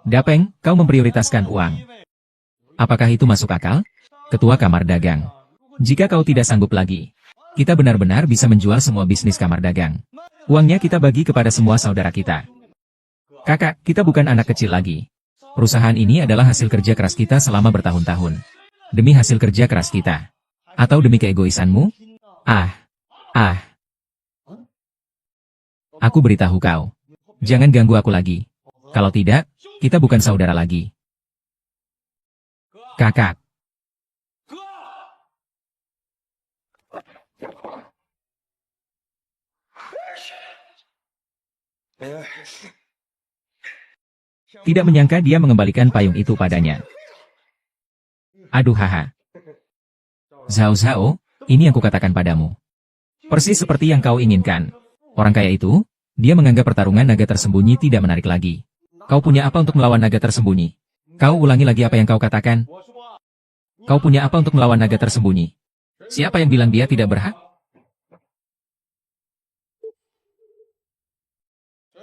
Dapeng, kau memprioritaskan uang. Apakah itu masuk akal? Ketua Kamar Dagang. Jika kau tidak sanggup lagi, kita benar-benar bisa menjual semua bisnis kamar dagang. Uangnya kita bagi kepada semua saudara kita. Kakak, kita bukan anak kecil lagi. Perusahaan ini adalah hasil kerja keras kita selama bertahun-tahun. Demi hasil kerja keras kita. Atau demi keegoisanmu? Aku beritahu kau. Jangan ganggu aku lagi. Kalau tidak, kita bukan saudara lagi. Kakak. Tidak menyangka dia mengembalikan payung itu padanya. Aduh haha. Zhao Zhao, ini yang kukatakan padamu. Persis seperti yang kau inginkan. Orang kaya itu, dia menganggap pertarungan naga tersembunyi tidak menarik lagi. Kau punya apa untuk melawan naga tersembunyi? Kau ulangi lagi apa yang kau katakan? Kau punya apa untuk melawan naga tersembunyi? Siapa yang bilang dia tidak berhak?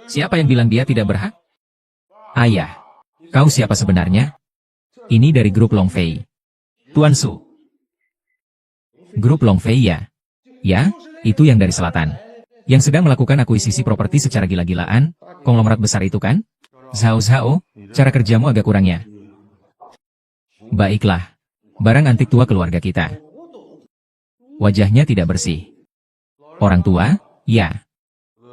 Siapa yang bilang dia tidak berhak? Ayah, kau siapa sebenarnya? Ini dari grup Long Fei. Tuan Su. Grup Long Fei ya? Ya, itu yang dari selatan. Yang sedang melakukan akuisisi properti secara gila-gilaan, konglomerat besar itu kan? Zhao Zhao, cara kerjamu agak kurang ya. Baiklah. Barang antik tua keluarga kita. Wajahnya tidak bersih. Orang tua? Ya.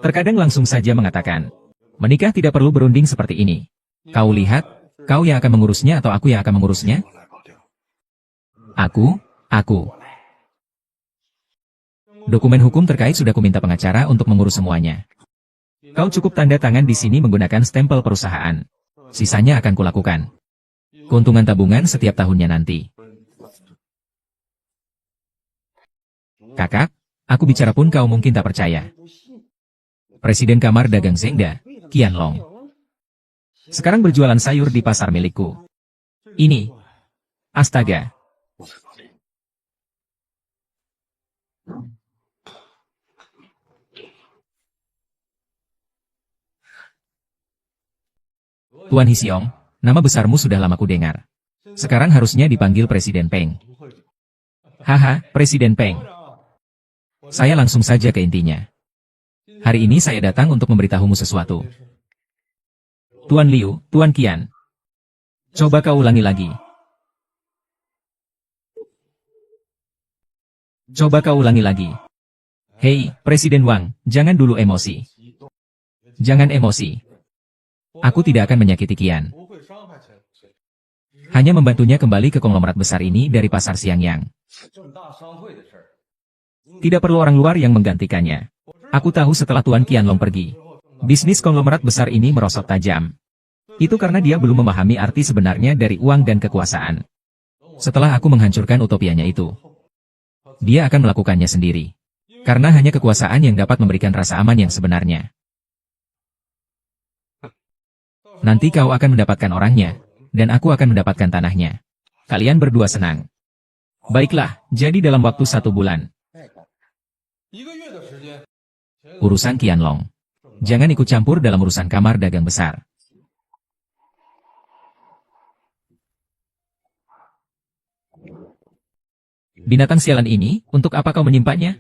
Terkadang langsung saja mengatakan, menikah tidak perlu berunding seperti ini. Kau lihat, kau yang akan mengurusnya atau aku yang akan mengurusnya? Aku. Dokumen hukum terkait sudah kuminta pengacara untuk mengurus semuanya. Kau cukup tanda tangan di sini menggunakan stempel perusahaan. Sisanya akan kulakukan. Keuntungan tabungan setiap tahunnya nanti. Kakak, aku bicara pun kau mungkin tak percaya. Presiden Kamar Dagang Zengda, Qianlong. Sekarang berjualan sayur di pasar milikku. Ini. Astaga. Tuan Hisiong, nama besarmu sudah lama kudengar. Sekarang harusnya dipanggil Presiden Peng. Haha, Presiden Peng. Saya langsung saja ke intinya. Hari ini saya datang untuk memberitahumu sesuatu. Tuan Liu, Tuan Qian. Coba kau ulangi lagi. Coba kau ulangi lagi. Hei, Presiden Wang, jangan dulu emosi. Jangan emosi. Aku tidak akan menyakiti Qian. Hanya membantunya kembali ke konglomerat besar ini dari pasar Xiangyang. Tidak perlu orang luar yang menggantikannya. Aku tahu setelah Tuan Qianlong pergi, bisnis konglomerat besar ini merosot tajam. Itu karena dia belum memahami arti sebenarnya dari uang dan kekuasaan. Setelah aku menghancurkan utopianya itu, dia akan melakukannya sendiri. Karena hanya kekuasaan yang dapat memberikan rasa aman yang sebenarnya. Nanti kau akan mendapatkan orangnya, dan aku akan mendapatkan tanahnya. Kalian berdua senang. Baiklah, jadi dalam waktu 1 bulan. Urusan Qianlong. Jangan ikut campur dalam urusan kamar dagang besar. Binatang sialan ini, untuk apa kau menyimpannya?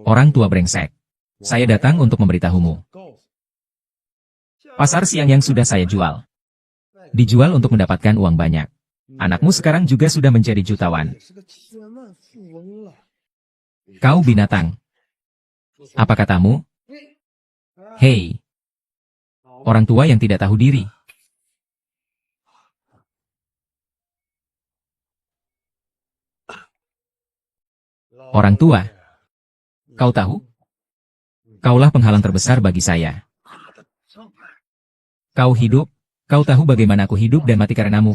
Orang tua brengsek. Saya datang untuk memberitahumu. Pasar Xiangyang sudah saya jual. Dijual untuk mendapatkan uang banyak. Anakmu sekarang juga sudah menjadi jutawan. Kau binatang. Apa katamu? Hei. Orang tua yang tidak tahu diri. Orang tua. Kau tahu? Kaulah penghalang terbesar bagi saya. Kau hidup, kau tahu bagaimana aku hidup dan mati karenamu.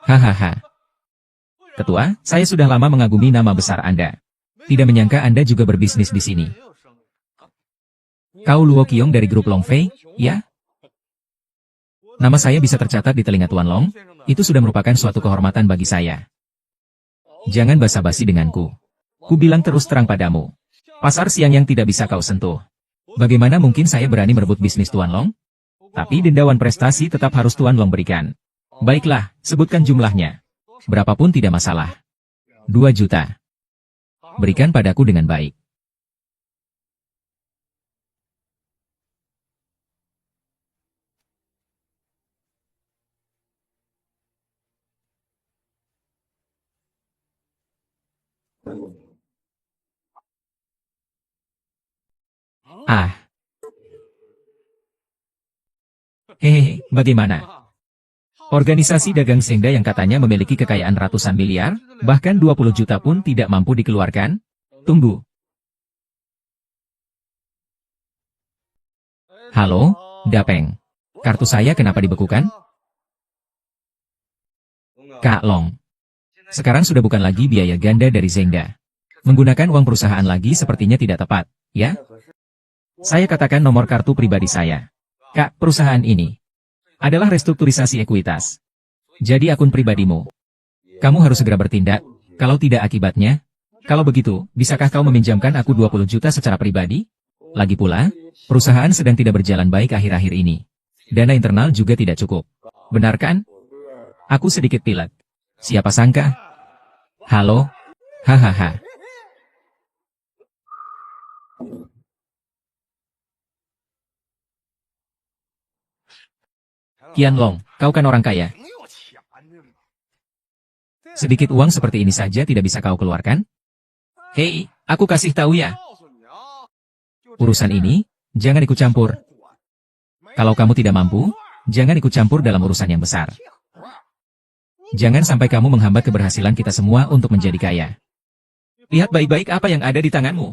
Hahaha. Ketua, saya sudah lama mengagumi nama besar Anda. Tidak menyangka Anda juga berbisnis di sini. Kau Luo Qiong dari grup Long Fei, ya? Nama saya bisa tercatat di telinga Tuan Long, itu sudah merupakan suatu kehormatan bagi saya. Jangan basa-basi denganku. Ku bilang terus terang padamu. Pasar siang yang tidak bisa kau sentuh. Bagaimana mungkin saya berani merebut bisnis Tuan Long? Tapi dendawan prestasi tetap harus Tuan Long berikan. Baiklah, sebutkan jumlahnya. Berapapun tidak masalah. 2 juta. Berikan padaku dengan baik. Ah. Hehehe, bagaimana? Organisasi dagang Sengda yang katanya memiliki kekayaan ratusan miliar, bahkan 20 juta pun tidak mampu dikeluarkan? Tunggu. Halo, Dapeng. Kartu saya kenapa dibekukan? Kak Long. Sekarang sudah bukan lagi biaya ganda dari Zengda. Menggunakan uang perusahaan lagi sepertinya tidak tepat, ya? Saya katakan nomor kartu pribadi saya. Kak, perusahaan ini adalah restrukturisasi ekuitas. Jadi akun pribadimu. Kamu harus segera bertindak, kalau tidak akibatnya. Kalau begitu, bisakah kau meminjamkan aku 20 juta secara pribadi? Lagi pula, perusahaan sedang tidak berjalan baik akhir-akhir ini. Dana internal juga tidak cukup. Benar kan? Aku sedikit pilek. Siapa sangka? Halo? Hahaha. Qian Long, kau kan orang kaya. Sedikit uang seperti ini saja tidak bisa kau keluarkan? Hei, aku kasih tahu ya. Urusan ini, jangan ikut campur. Kalau kamu tidak mampu, jangan ikut campur dalam urusan yang besar. Jangan sampai kamu menghambat keberhasilan kita semua untuk menjadi kaya. Lihat baik-baik apa yang ada di tanganmu.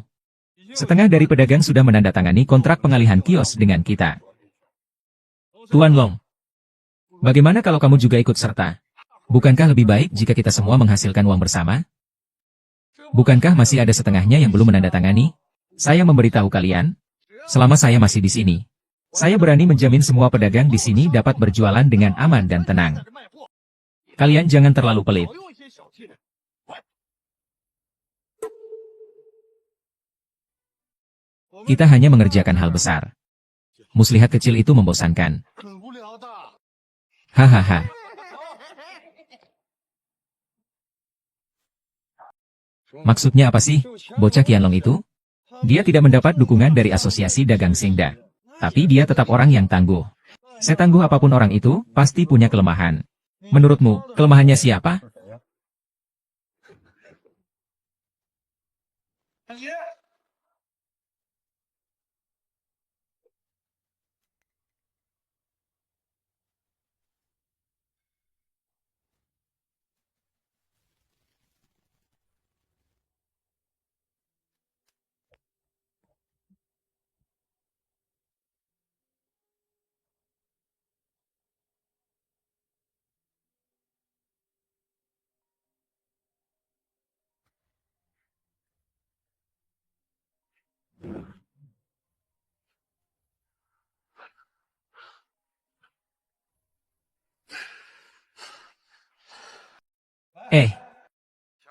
Setengah dari pedagang sudah menandatangani kontrak pengalihan kios dengan kita. Tuan Long, bagaimana kalau kamu juga ikut serta? Bukankah lebih baik jika kita semua menghasilkan uang bersama? Bukankah masih ada setengahnya yang belum menandatangani? Saya memberitahu kalian, selama saya masih di sini, saya berani menjamin semua pedagang di sini dapat berjualan dengan aman dan tenang. Kalian jangan terlalu pelit. Kita hanya mengerjakan hal besar. Muslihat kecil itu membosankan. Hahaha. Maksudnya apa sih, bocah Qianlong itu? Dia tidak mendapat dukungan dari asosiasi dagang Sengda. Tapi dia tetap orang yang tangguh. Setangguh apapun orang itu, pasti punya kelemahan. Menurutmu, kelemahannya siapa?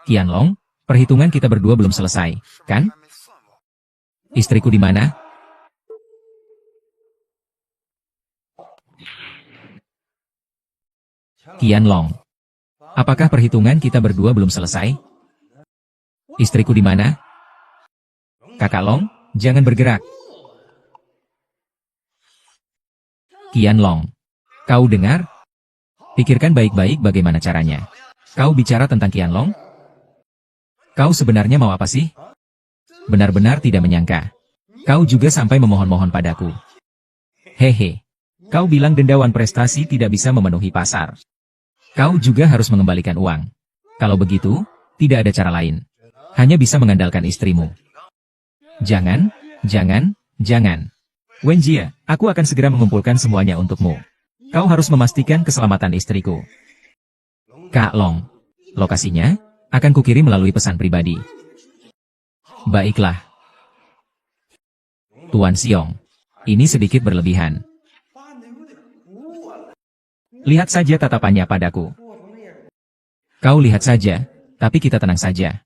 Qianlong, perhitungan kita berdua belum selesai, kan? Istriku di mana? Qianlong, apakah perhitungan kita berdua belum selesai? Istriku di mana? Kakak Long, jangan bergerak. Qianlong, kau dengar? Pikirkan baik-baik bagaimana caranya. Kau bicara tentang Qianlong? Kau sebenarnya mau apa sih? Benar-benar tidak menyangka. Kau juga sampai memohon-mohon padaku. Hehe. Kau bilang dendawan prestasi tidak bisa memenuhi pasar. Kau juga harus mengembalikan uang. Kalau begitu, tidak ada cara lain. Hanya bisa mengandalkan istrimu. Jangan, jangan. Wenjie, aku akan segera mengumpulkan semuanya untukmu. Kau harus memastikan keselamatan istriku. Kak Long, lokasinya akan kukirim melalui pesan pribadi. Baiklah, Tuan Xiong. Ini sedikit berlebihan. Lihat saja tatapannya padaku. Kau lihat saja, tapi kita tenang saja.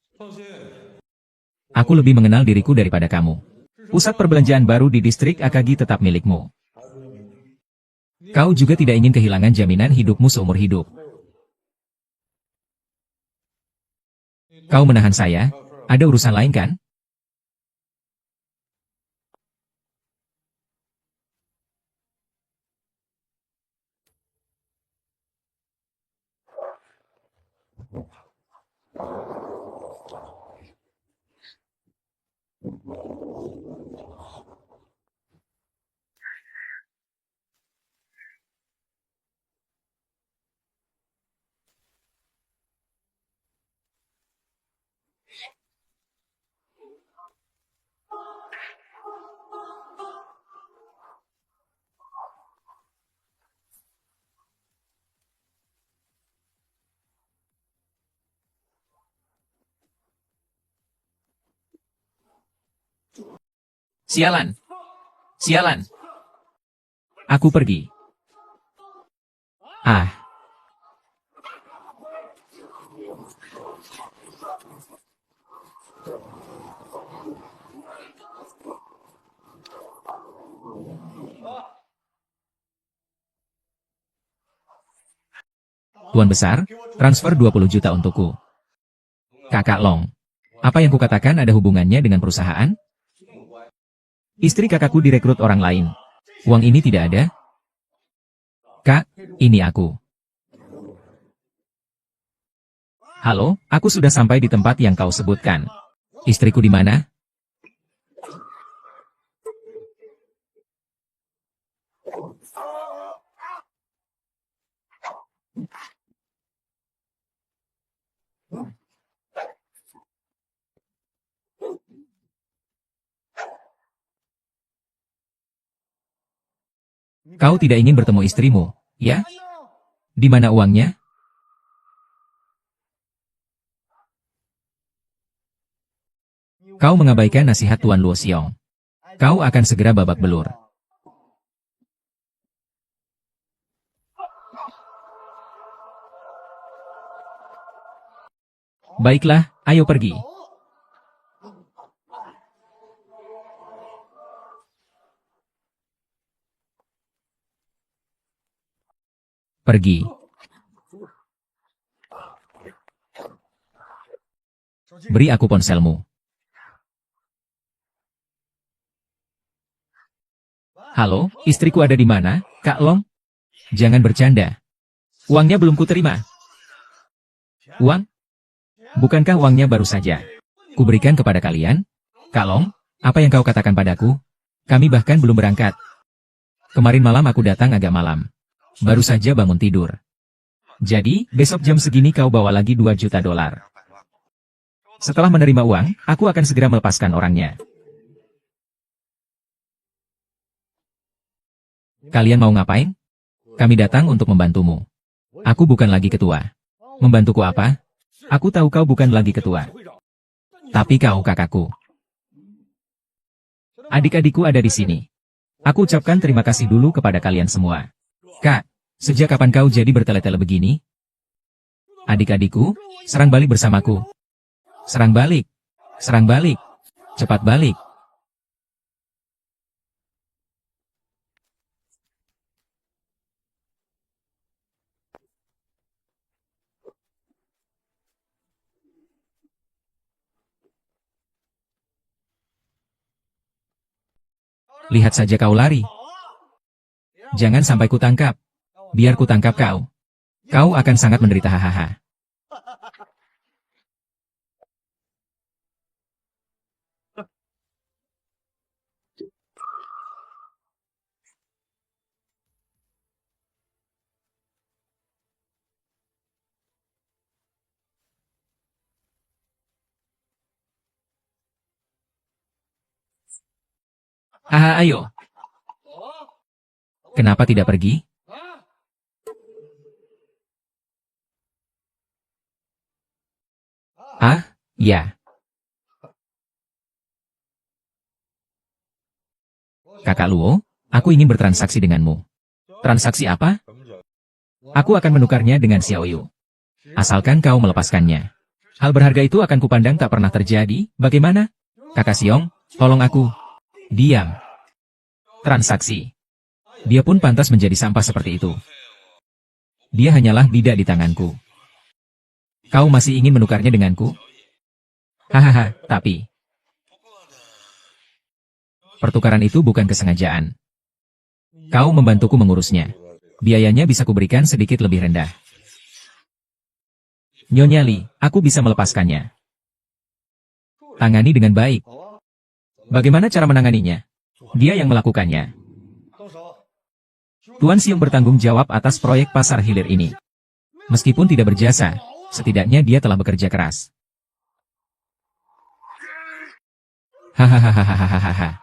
Aku lebih mengenal diriku daripada kamu. Pusat perbelanjaan baru di distrik Akagi tetap milikmu. Kau juga tidak ingin kehilangan jaminan hidupmu seumur hidup. Kau menahan saya? Ada urusan lain kan? Sialan! Sialan! Aku pergi. Ah, Tuan Besar, transfer 20 juta untukku. Kakak Long. Apa yang kukatakan ada hubungannya dengan perusahaan? Istri kakakku direkrut orang lain. Uang ini tidak ada? Kak, ini aku. Halo, aku sudah sampai di tempat yang kau sebutkan. Istriku di mana? Kau tidak ingin bertemu istrimu, ya? Di mana uangnya? Kau mengabaikan nasihat Tuan Luo Xiong. Kau akan segera babak belur. Baiklah, ayo pergi. Pergi. Beri aku ponselmu. Halo, istriku ada di mana, Kak Long? Jangan bercanda. Uangnya belum kuterima. Uang? Bukankah uangnya baru saja kuberikan kepada kalian? Kak Long, apa yang kau katakan padaku? Kami bahkan belum berangkat. Kemarin malam aku datang agak malam. Baru saja bangun tidur. Jadi, besok jam segini kau bawa lagi 2 juta dolar. Setelah menerima uang, aku akan segera melepaskan orangnya. Kalian mau ngapain? Kami datang untuk membantumu. Aku bukan lagi ketua. Membantuku apa? Aku tahu kau bukan lagi ketua. Tapi kau kakakku. Adik-adikku ada di sini. Aku ucapkan terima kasih dulu kepada kalian semua. Kak, sejak kapan kau jadi bertele-tele begini? Adik-adikku, serang balik bersamaku. Serang balik. Serang balik. Cepat balik. Lihat saja kau lari. Jangan sampai kutangkap. Biar kutangkap kau. Kau akan sangat menderita hahaha. Haha ayo. Kenapa tidak pergi? Ah, ya. Kakak Luo, aku ingin bertransaksi denganmu. Transaksi apa? Aku akan menukarnya dengan Xiaoyu. Asalkan kau melepaskannya. Hal berharga itu akan kupandang tak pernah terjadi, bagaimana? Kakak Xiong, tolong aku. Diam. Transaksi. Dia pun pantas menjadi sampah seperti itu. Dia hanyalah bidak di tanganku. Kau masih ingin menukarnya denganku? Hahaha, tapi pertukaran itu bukan kesengajaan. Kau membantuku mengurusnya. Biayanya bisa kuberikan sedikit lebih rendah. Nyonya Li, aku bisa melepaskannya. Tangani dengan baik. Bagaimana cara menanganinya? Dia yang melakukannya. Tuan Xiong bertanggung jawab atas proyek pasar hilir ini. Meskipun tidak berjasa, setidaknya dia telah bekerja keras. Hahaha.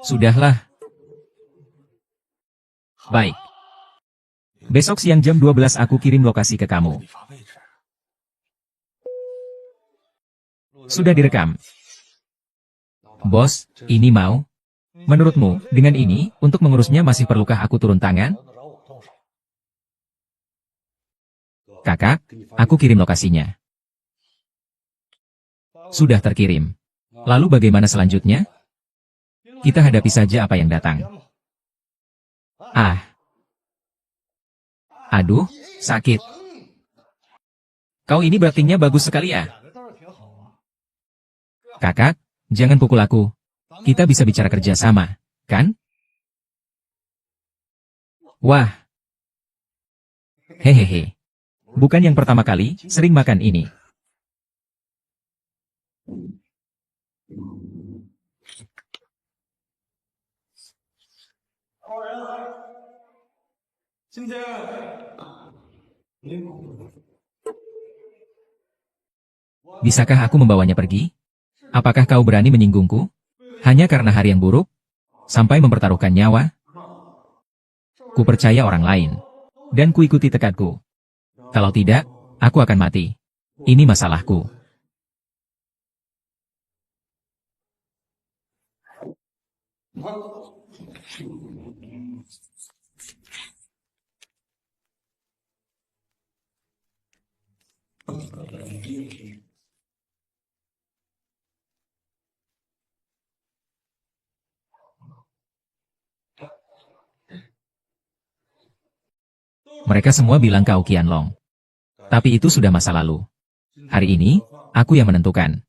Sudahlah. Baik. Besok siang jam 12 aku kirim lokasi ke kamu. Sudah direkam. Bos, ini mau? Menurutmu, dengan ini, untuk mengurusnya masih perlukah aku turun tangan? Kakak, aku kirim lokasinya. Sudah terkirim. Lalu bagaimana selanjutnya? Kita hadapi saja apa yang datang. Ah. Aduh, sakit. Kau ini baktinya bagus sekali ya. Kakak, jangan pukul aku. Kita bisa bicara kerja sama, kan? Wah. Hehehe. Bukan yang pertama kali, sering makan ini. Bisakah aku membawanya pergi? Apakah kau berani menyinggungku? Hanya karena hari yang buruk? Sampai mempertaruhkan nyawa? Ku percaya orang lain. Dan ku ikuti tekadku. Kalau tidak, aku akan mati. Ini masalahku. Mereka semua bilang kau Qianlong. Tapi itu sudah masa lalu. Hari ini, aku yang menentukan.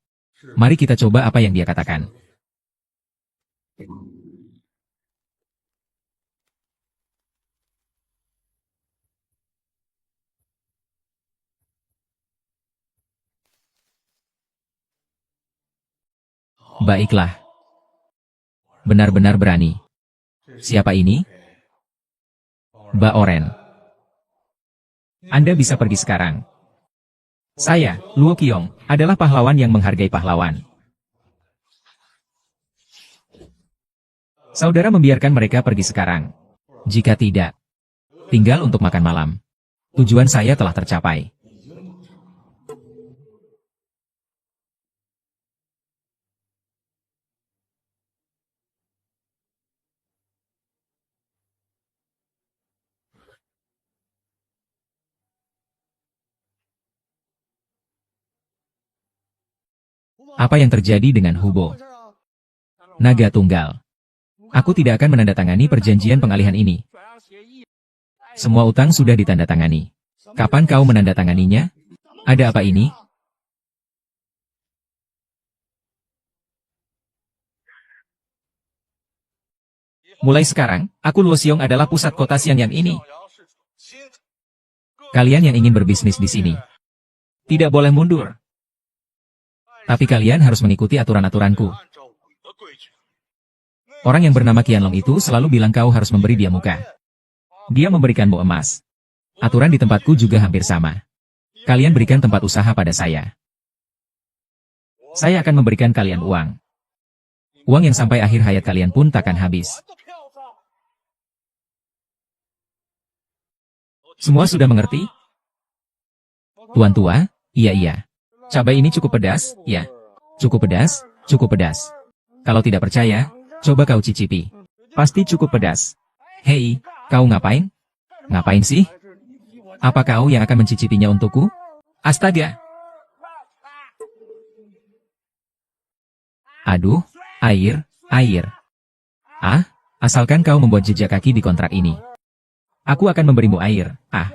Mari kita coba apa yang dia katakan. Baiklah. Benar-benar berani. Siapa ini? Mbak Oren. Anda bisa pergi sekarang. Saya, Luo Qiong, adalah pahlawan yang menghargai pahlawan. Saudara membiarkan mereka pergi sekarang. Jika tidak, tinggal untuk makan malam. Tujuan saya telah tercapai. Apa yang terjadi dengan Hubo? Naga Tunggal. Aku tidak akan menandatangani perjanjian pengalihan ini. Semua utang sudah ditandatangani. Kapan kau menandatanganinya? Ada apa ini? Mulai sekarang, aku Luo Xiong adalah pusat kota Xiangyang ini. Kalian yang ingin berbisnis di sini, tidak boleh mundur. Tapi kalian harus mengikuti aturan-aturanku. Orang yang bernama Qianlong itu selalu bilang kau harus memberi dia muka. Dia memberikanmu emas. Aturan di tempatku juga hampir sama. Kalian berikan tempat usaha pada saya. Saya akan memberikan kalian uang. Uang yang sampai akhir hayat kalian pun takkan habis. Semua sudah mengerti? Tuan tua, iya. Cabai ini cukup pedas, ya. Cukup pedas, cukup pedas. Kalau tidak percaya, coba kau cicipi. Pasti cukup pedas. Hei, kau ngapain? Ngapain sih? Apa kau yang akan mencicipinya untukku? Astaga! Aduh, air, air. Ah, asalkan kau membuat jejak kaki di kontrak ini. Aku akan memberimu air. Ah.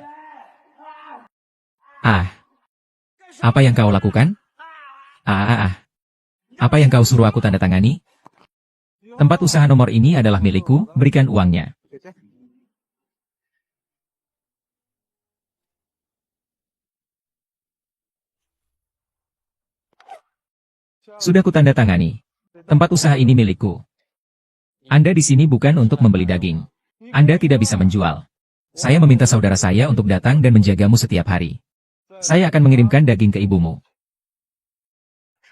Ah. Apa yang kau lakukan? Ah. Apa yang kau suruh aku tanda tangani? Tempat usaha nomor ini adalah milikku, berikan uangnya. Sudah kutandatangani. Tempat usaha ini milikku. Anda di sini bukan untuk membeli daging. Anda tidak bisa menjual. Saya meminta saudara saya untuk datang dan menjagamu setiap hari. Saya akan mengirimkan daging ke ibumu.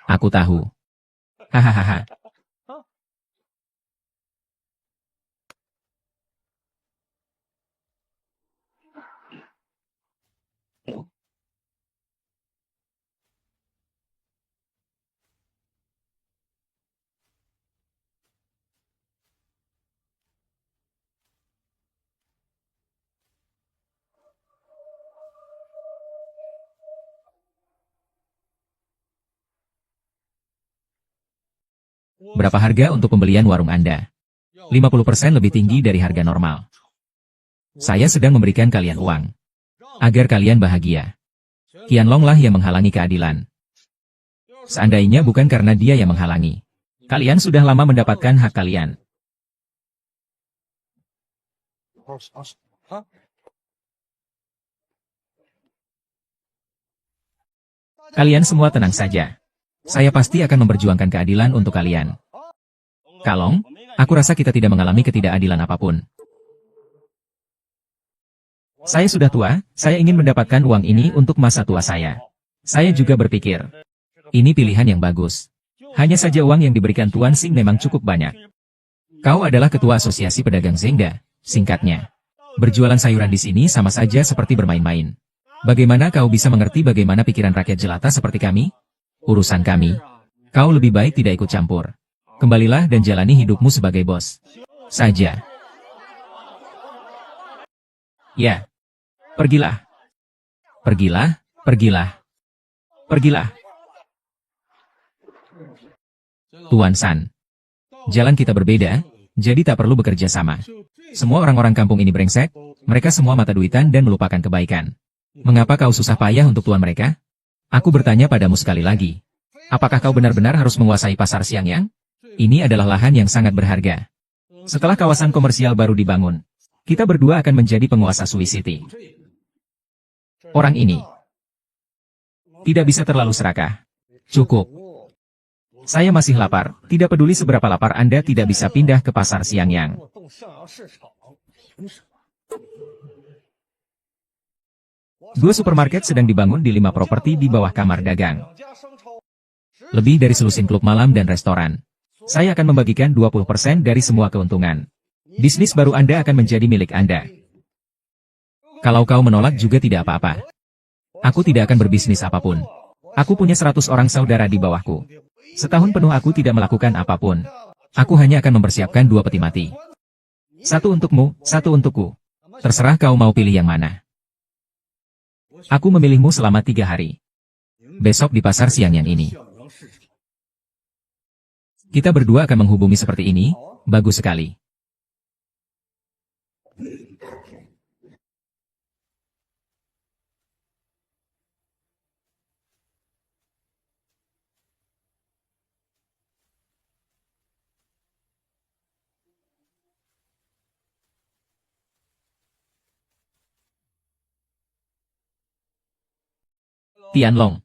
Aku tahu. Hahaha. Berapa harga untuk pembelian warung Anda? 50% lebih tinggi dari harga normal. Saya sedang memberikan kalian uang. Agar kalian bahagia. Qianlong lah yang menghalangi keadilan. Seandainya bukan karena dia yang menghalangi. Kalian sudah lama mendapatkan hak kalian. Kalian semua tenang saja. Saya pasti akan memperjuangkan keadilan untuk kalian. Kalong, aku rasa kita tidak mengalami ketidakadilan apapun. Saya sudah tua, saya ingin mendapatkan uang ini untuk masa tua saya. Saya juga berpikir, ini pilihan yang bagus. Hanya saja uang yang diberikan Tuan Xing memang cukup banyak. Kau adalah ketua asosiasi pedagang Zengda, singkatnya. Berjualan sayuran di sini sama saja seperti bermain-main. Bagaimana kau bisa mengerti bagaimana pikiran rakyat jelata seperti kami? Urusan kami. Kau lebih baik tidak ikut campur. Kembalilah dan jalani hidupmu sebagai bos. Saja. Ya. Pergilah. Pergilah, pergilah. Pergilah. Tuan San. Jalan kita berbeda, jadi tak perlu bekerja sama. Semua orang-orang kampung ini brengsek, mereka semua mata duitan dan melupakan kebaikan. Mengapa kau susah payah untuk tuan mereka? Aku bertanya padamu sekali lagi. Apakah kau benar-benar harus menguasai pasar Xiangyang? Ini adalah lahan yang sangat berharga. Setelah kawasan komersial baru dibangun, kita berdua akan menjadi penguasa Sui City. Orang ini tidak bisa terlalu serakah. Cukup. Saya masih lapar, tidak peduli seberapa lapar Anda tidak bisa pindah ke pasar Xiangyang. Dua supermarket sedang dibangun di 5 properti di bawah kamar dagang. Lebih dari selusin klub malam dan restoran. Saya akan membagikan 20% dari semua keuntungan. Bisnis baru Anda akan menjadi milik Anda. Kalau kau menolak juga tidak apa-apa. Aku tidak akan berbisnis apapun. Aku punya 100 orang saudara di bawahku. Setahun penuh aku tidak melakukan apapun. Aku hanya akan mempersiapkan 2 peti mati. 1 untukmu, 1 untukku. Terserah kau mau pilih yang mana. Aku memilihmu selama 3 hari. Besok di pasar Xiangyang ini. Kita berdua akan menghubungi seperti ini, bagus sekali. Tianlong,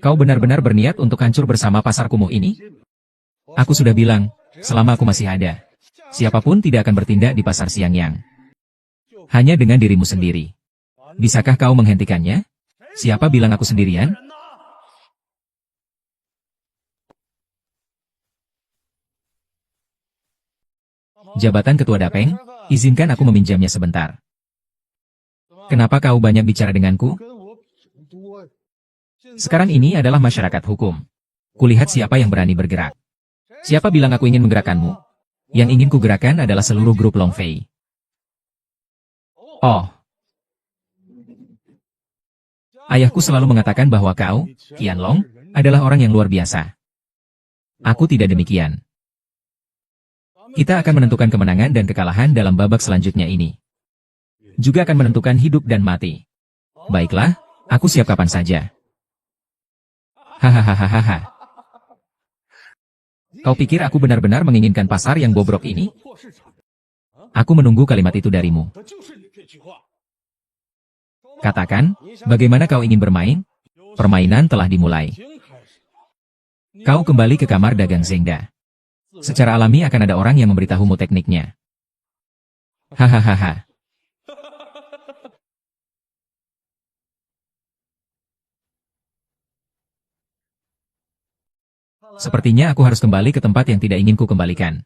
kau benar-benar berniat untuk hancur bersama pasar kumuh ini? Aku sudah bilang, selama aku masih ada, siapapun tidak akan bertindak di pasar Xiangyang. Hanya dengan dirimu sendiri. Bisakah kau menghentikannya? Siapa bilang aku sendirian? Jabatan Ketua Dapeng, izinkan aku meminjamnya sebentar. Kenapa kau banyak bicara denganku? Sekarang ini adalah masyarakat hukum. Kulihat siapa yang berani bergerak. Siapa bilang aku ingin menggerakkanmu? Yang ingin kugerakkan adalah seluruh grup Long Fei. Oh. Ayahku selalu mengatakan bahwa kau, Qianlong, adalah orang yang luar biasa. Aku tidak demikian. Kita akan menentukan kemenangan dan kekalahan dalam babak selanjutnya ini. Juga akan menentukan hidup dan mati. Baiklah, aku siap kapan saja. Hahaha. Kau pikir aku benar-benar menginginkan pasar yang bobrok ini? Aku menunggu kalimat itu darimu. Katakan, bagaimana kau ingin bermain? Permainan telah dimulai. Kau kembali ke kamar dagang Zengda. Secara alami akan ada orang yang memberitahumu tekniknya. Hahaha. Sepertinya aku harus kembali ke tempat yang tidak ingin ku kembalikan.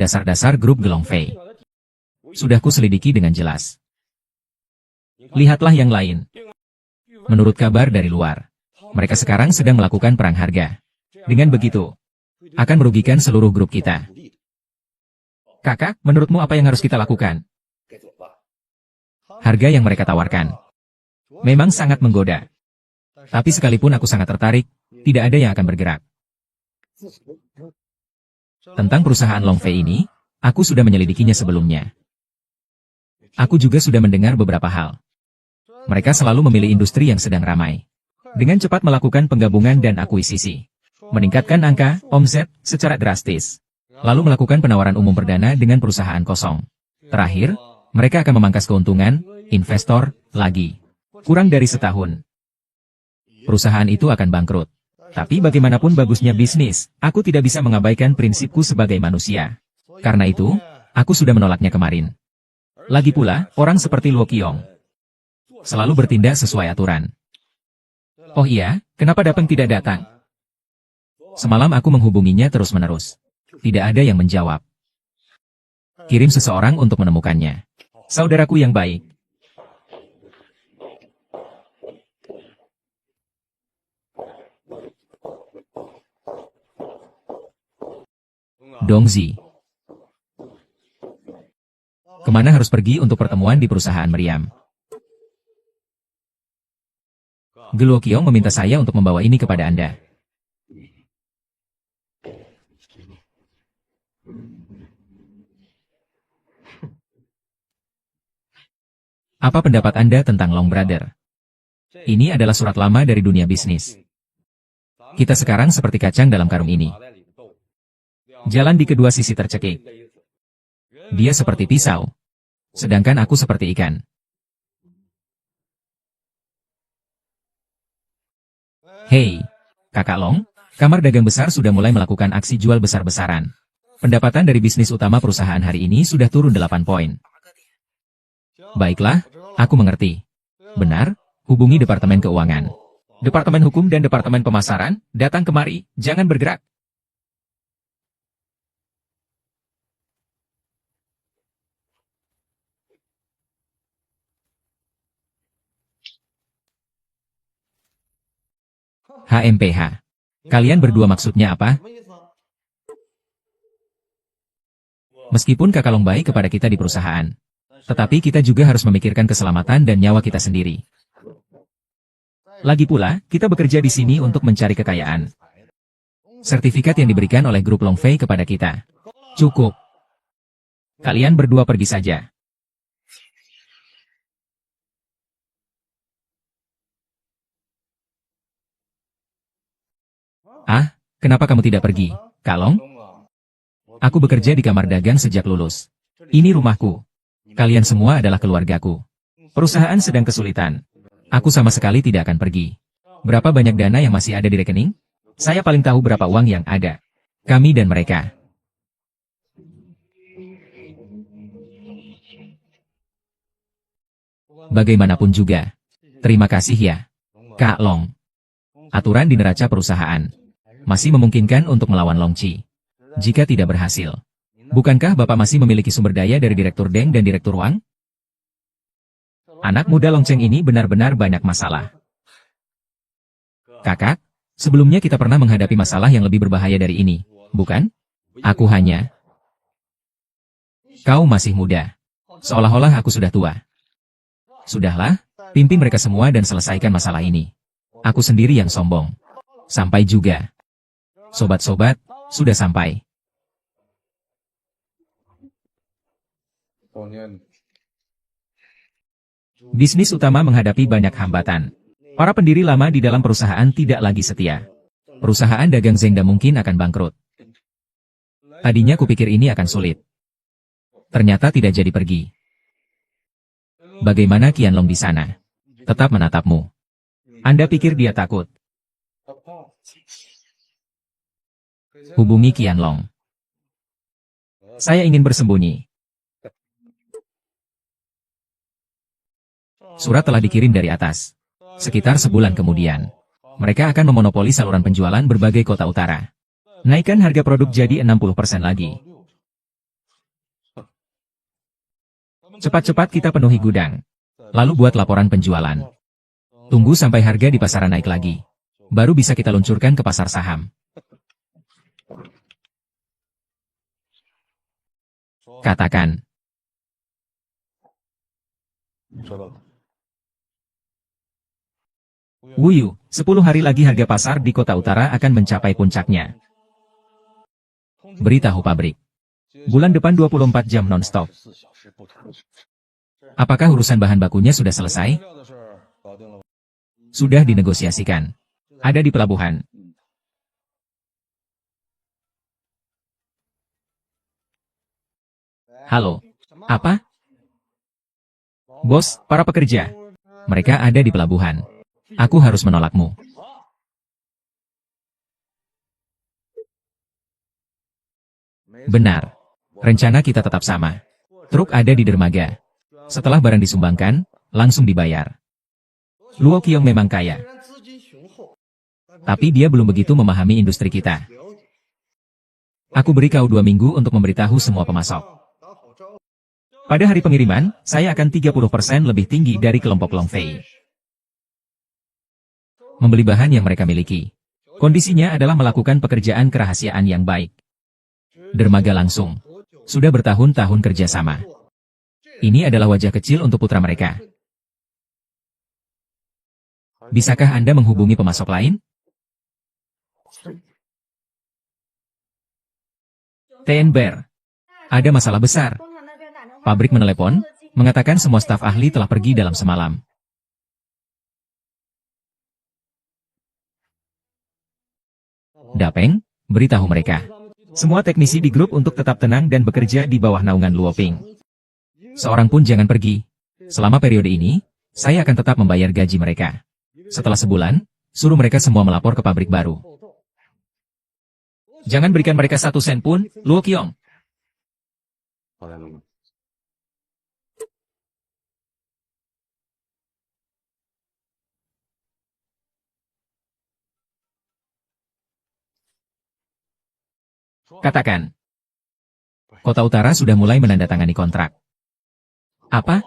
Dasar-dasar grup Gelong Fei. Sudah ku selidiki dengan jelas. Lihatlah yang lain. Menurut kabar dari luar, mereka sekarang sedang melakukan perang harga. Dengan begitu, akan merugikan seluruh grup kita. Kakak, menurutmu apa yang harus kita lakukan? Harga yang mereka tawarkan memang sangat menggoda. Tapi sekalipun aku sangat tertarik, tidak ada yang akan bergerak. Tentang perusahaan Long Fei ini, aku sudah menyelidikinya sebelumnya. Aku juga sudah mendengar beberapa hal. Mereka selalu memilih industri yang sedang ramai. Dengan cepat melakukan penggabungan dan akuisisi. Meningkatkan angka, omset, secara drastis. Lalu melakukan penawaran umum perdana dengan perusahaan kosong. Terakhir, mereka akan memangkas keuntungan, investor, lagi. Kurang dari setahun. Perusahaan itu akan bangkrut. Tapi bagaimanapun bagusnya bisnis, aku tidak bisa mengabaikan prinsipku sebagai manusia. Karena itu, aku sudah menolaknya kemarin. Lagi pula, orang seperti Luo Qiong selalu bertindak sesuai aturan. Oh iya, kenapa Dapeng tidak datang? Semalam aku menghubunginya terus-menerus. Tidak ada yang menjawab. Kirim seseorang untuk menemukannya. Saudaraku yang baik. Dongzi. Kemana harus pergi untuk pertemuan di perusahaan meriam? Geluo Qiong meminta saya untuk membawa ini kepada Anda. Apa pendapat Anda tentang Long Brother? Ini adalah surat lama dari dunia bisnis. Kita sekarang seperti kacang dalam karung ini. Jalan di kedua sisi tercekik. Dia seperti pisau, sedangkan aku seperti ikan. Hei, Kakak Long, kamar dagang besar sudah mulai melakukan aksi jual besar-besaran. Pendapatan dari bisnis utama perusahaan hari ini sudah turun 8 poin. Baiklah, aku mengerti. Benar, hubungi Departemen Keuangan. Departemen Hukum dan Departemen Pemasaran, datang kemari, jangan bergerak. HMPH. Kalian berdua maksudnya apa? Meskipun Kakak Long baik kepada kita di perusahaan, tetapi kita juga harus memikirkan keselamatan dan nyawa kita sendiri. Lagi pula, kita bekerja di sini untuk mencari kekayaan. Sertifikat yang diberikan oleh grup Long Fei kepada kita. Cukup. Kalian berdua pergi saja. Ah, kenapa kamu tidak pergi, Kak Long? Aku bekerja di kamar dagang sejak lulus. Ini rumahku. Kalian semua adalah keluargaku. Perusahaan sedang kesulitan. Aku sama sekali tidak akan pergi. Berapa banyak dana yang masih ada di rekening? Saya paling tahu berapa uang yang ada. Kami dan mereka. Bagaimanapun juga. Terima kasih ya, Kak Long. Aturan di neraca perusahaan masih memungkinkan untuk melawan Long Chi. Jika tidak berhasil, Bukankah Bapak masih memiliki sumber daya dari Direktur Deng dan Direktur Wang? Anak muda lonceng ini benar-benar banyak masalah. Kakak, sebelumnya kita pernah menghadapi masalah yang lebih berbahaya dari ini, bukan? Aku hanya... Kau masih muda. Seolah-olah aku sudah tua. Sudahlah, pimpin mereka semua dan selesaikan masalah ini. Aku sendiri yang sombong. Sampai juga. Sobat-sobat, sudah sampai. Bisnis utama menghadapi banyak hambatan. Para pendiri lama di dalam perusahaan tidak lagi setia. Perusahaan dagang Zengda mungkin akan bangkrut. Tadinya kupikir ini akan sulit. Ternyata tidak jadi pergi. Bagaimana Qianlong di sana? Tetap menatapmu. Anda pikir dia takut? Hubungi Qianlong. Saya ingin bersembunyi. Surat telah dikirim dari atas. Sekitar sebulan kemudian, mereka akan memonopoli saluran penjualan berbagai kota utara. Naikkan harga produk jadi 60% lagi. Cepat-cepat kita penuhi gudang. Lalu buat laporan penjualan. Tunggu sampai harga di pasaran naik lagi. Baru bisa kita luncurkan ke pasar saham. Katakan. Wuyu, 10 hari lagi harga pasar di kota utara akan mencapai puncaknya. Beritahu pabrik. Bulan depan 24 jam non-stop. Apakah urusan bahan bakunya sudah selesai? Sudah dinegosiasikan. Ada di pelabuhan. Halo. Apa? Bos, para pekerja. Mereka ada di pelabuhan. Aku harus menolakmu. Benar. Rencana kita tetap sama. Truk ada di dermaga. Setelah barang disumbangkan, langsung dibayar. Luo Qiong memang kaya. Tapi dia belum begitu memahami industri kita. Aku beri kau 2 minggu untuk memberitahu semua pemasok. Pada hari pengiriman, saya akan 30% lebih tinggi dari kelompok Longfei. Membeli bahan yang mereka miliki. Kondisinya adalah melakukan pekerjaan kerahasiaan yang baik. Dermaga langsung. Sudah bertahun-tahun kerjasama. Ini adalah wajah kecil untuk putra mereka. Bisakah Anda menghubungi pemasok lain? Tenber. Ada masalah besar. Pabrik menelepon, mengatakan semua staf ahli telah pergi dalam semalam. Dapeng, beritahu mereka. Semua teknisi di grup untuk tetap tenang dan bekerja di bawah naungan Luo Ping. Seorang pun jangan pergi. Selama periode ini, saya akan tetap membayar gaji mereka. Setelah sebulan, suruh mereka semua melapor ke pabrik baru. Jangan berikan mereka 1 sen pun, Luo Qiong. Katakan. Kota Utara sudah mulai menandatangani kontrak. Apa?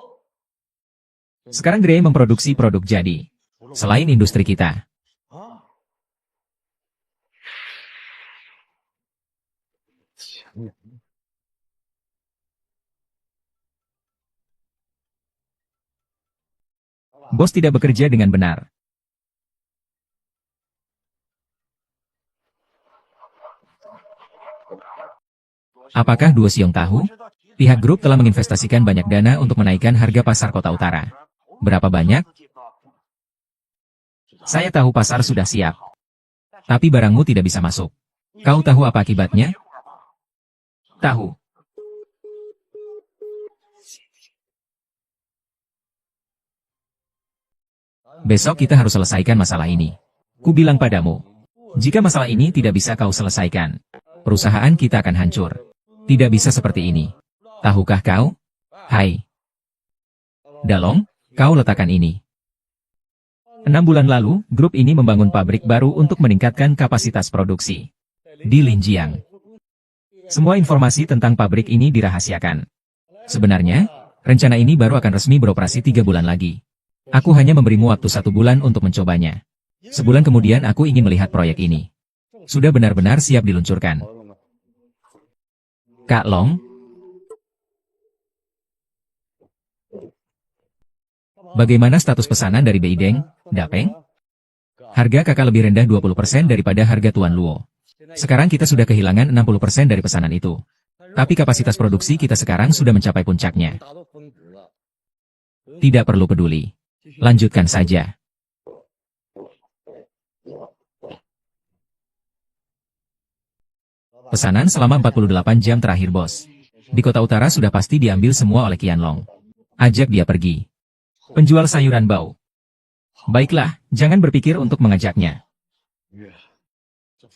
Sekarang Grey memproduksi produk jadi. Selain industri kita. Bos tidak bekerja dengan benar. Apakah Duo Xiong tahu? Pihak grup telah menginvestasikan banyak dana untuk menaikkan harga pasar Kota Utara. Berapa banyak? Saya tahu pasar sudah siap. Tapi barangmu tidak bisa masuk. Kau tahu apa akibatnya? Tahu. Besok kita harus selesaikan masalah ini. Ku bilang padamu. Jika masalah ini tidak bisa kau selesaikan, perusahaan kita akan hancur. Tidak bisa seperti ini. Tahukah kau? Hai. Dalong, kau letakkan ini. 6 bulan lalu, grup ini membangun pabrik baru untuk meningkatkan kapasitas produksi. Di Linjiang. Semua informasi tentang pabrik ini dirahasiakan. Sebenarnya, rencana ini baru akan resmi beroperasi 3 bulan lagi. Aku hanya memberimu waktu 1 bulan untuk mencobanya. Sebulan kemudian aku ingin melihat proyek ini. Sudah benar-benar siap diluncurkan. Kak Long? Bagaimana status pesanan dari Beideng, Dapeng? Harga kakak lebih rendah 20% daripada harga Tuan Luo. Sekarang kita sudah kehilangan 60% dari pesanan itu. Tapi kapasitas produksi kita sekarang sudah mencapai puncaknya. Tidak perlu peduli. Lanjutkan saja. Pesanan selama 48 jam terakhir, bos. Di kota utara sudah pasti diambil semua oleh Qianlong. Ajak dia pergi. Penjual sayuran bau. Baiklah, jangan berpikir untuk mengajaknya.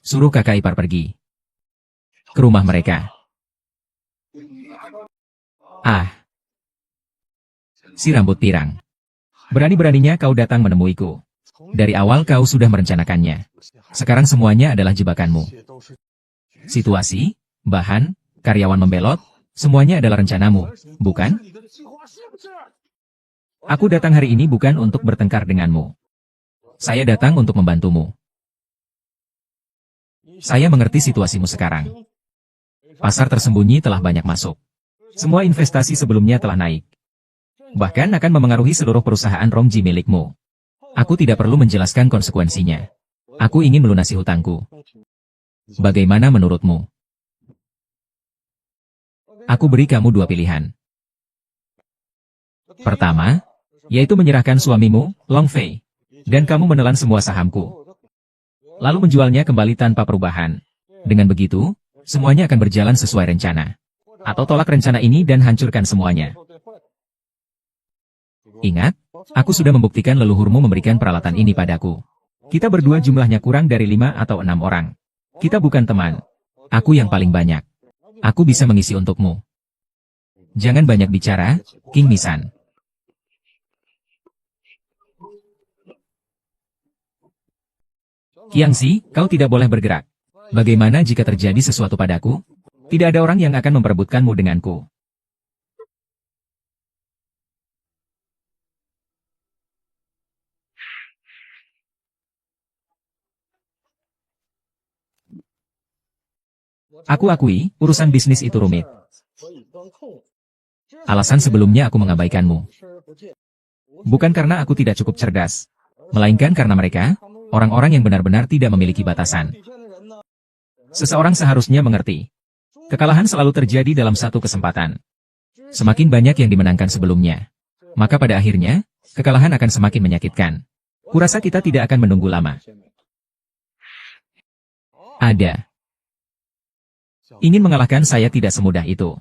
Suruh kakak ipar pergi. Ke rumah mereka. Ah. Si rambut pirang. Berani-beraninya kau datang menemuiku. Dari awal kau sudah merencanakannya. Sekarang semuanya adalah jebakanmu. Situasi, bahan, karyawan membelot, semuanya adalah rencanamu, bukan? Aku datang hari ini bukan untuk bertengkar denganmu. Saya datang untuk membantumu. Saya mengerti situasimu sekarang. Pasar tersembunyi telah banyak masuk. Semua investasi sebelumnya telah naik. Bahkan akan memengaruhi seluruh perusahaan Rongji milikmu. Aku tidak perlu menjelaskan konsekuensinya. Aku ingin melunasi hutangku. Bagaimana menurutmu? Aku beri kamu 2 pilihan. Pertama, yaitu menyerahkan suamimu, Long Fei, dan kamu menelan semua sahamku. Lalu menjualnya kembali tanpa perubahan. Dengan begitu, semuanya akan berjalan sesuai rencana. Atau tolak rencana ini dan hancurkan semuanya. Ingat, aku sudah membuktikan leluhurmu memberikan peralatan ini padaku. Kita berdua jumlahnya kurang dari 5 atau 6 orang. Kita bukan teman. Aku yang paling banyak. Aku bisa mengisi untukmu. Jangan banyak bicara, King Misan. Qiangxi, kau tidak boleh bergerak. Bagaimana jika terjadi sesuatu padaku? Tidak ada orang yang akan memperebutkanmu denganku. Aku akui, urusan bisnis itu rumit. Alasan sebelumnya aku mengabaikanmu. Bukan karena aku tidak cukup cerdas, melainkan karena mereka, orang-orang yang benar-benar tidak memiliki batasan. Seseorang seharusnya mengerti. Kekalahan selalu terjadi dalam satu kesempatan. Semakin banyak yang dimenangkan sebelumnya, maka pada akhirnya, kekalahan akan semakin menyakitkan. Kurasa kita tidak akan menunggu lama. Ada. Ingin mengalahkan saya tidak semudah itu.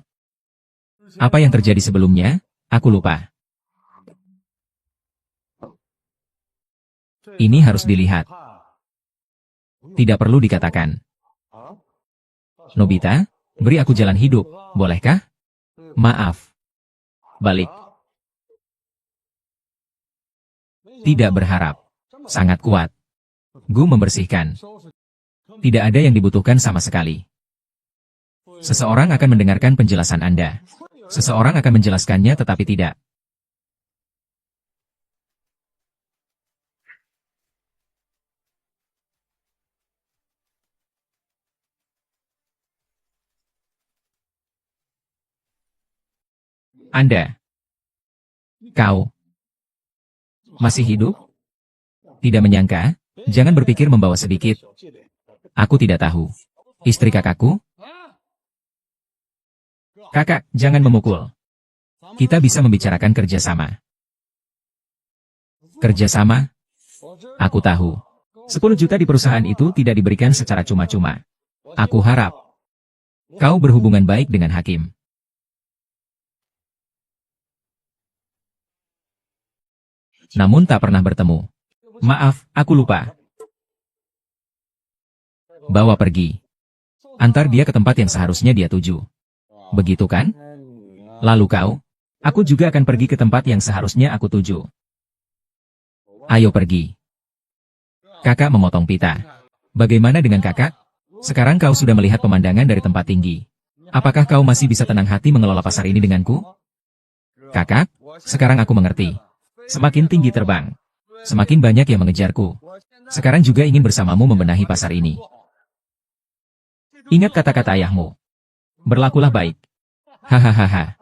Apa yang terjadi sebelumnya, aku lupa. Ini harus dilihat. Tidak perlu dikatakan. Nobita, beri aku jalan hidup, bolehkah? Maaf. Balik. Tidak berharap. Sangat kuat. Gu membersihkan. Tidak ada yang dibutuhkan sama sekali. Seseorang akan mendengarkan penjelasan Anda. Seseorang akan menjelaskannya tetapi tidak. Anda. Kau. Masih hidup? Tidak menyangka, jangan berpikir membawa sedikit. Aku tidak tahu. Istri kakakku? Kakak, jangan memukul. Kita bisa membicarakan kerjasama. Kerjasama? Aku tahu. 10 juta di perusahaan itu tidak diberikan secara cuma-cuma. Aku harap kau berhubungan baik dengan Hakim. Namun tak pernah bertemu. Maaf, aku lupa. Bawa pergi. Antar dia ke tempat yang seharusnya dia tuju. Begitu kan? Lalu kau? Aku juga akan pergi ke tempat yang seharusnya aku tuju. Ayo pergi. Kakak memotong pita. Bagaimana dengan kakak? Sekarang kau sudah melihat pemandangan dari tempat tinggi. Apakah kau masih bisa tenang hati mengelola pasar ini denganku? Kakak, sekarang aku mengerti. Semakin tinggi terbang, semakin banyak yang mengejarku. Sekarang juga ingin bersamamu membenahi pasar ini. Ingat kata-kata ayahmu. Berlakulah baik. Hahaha.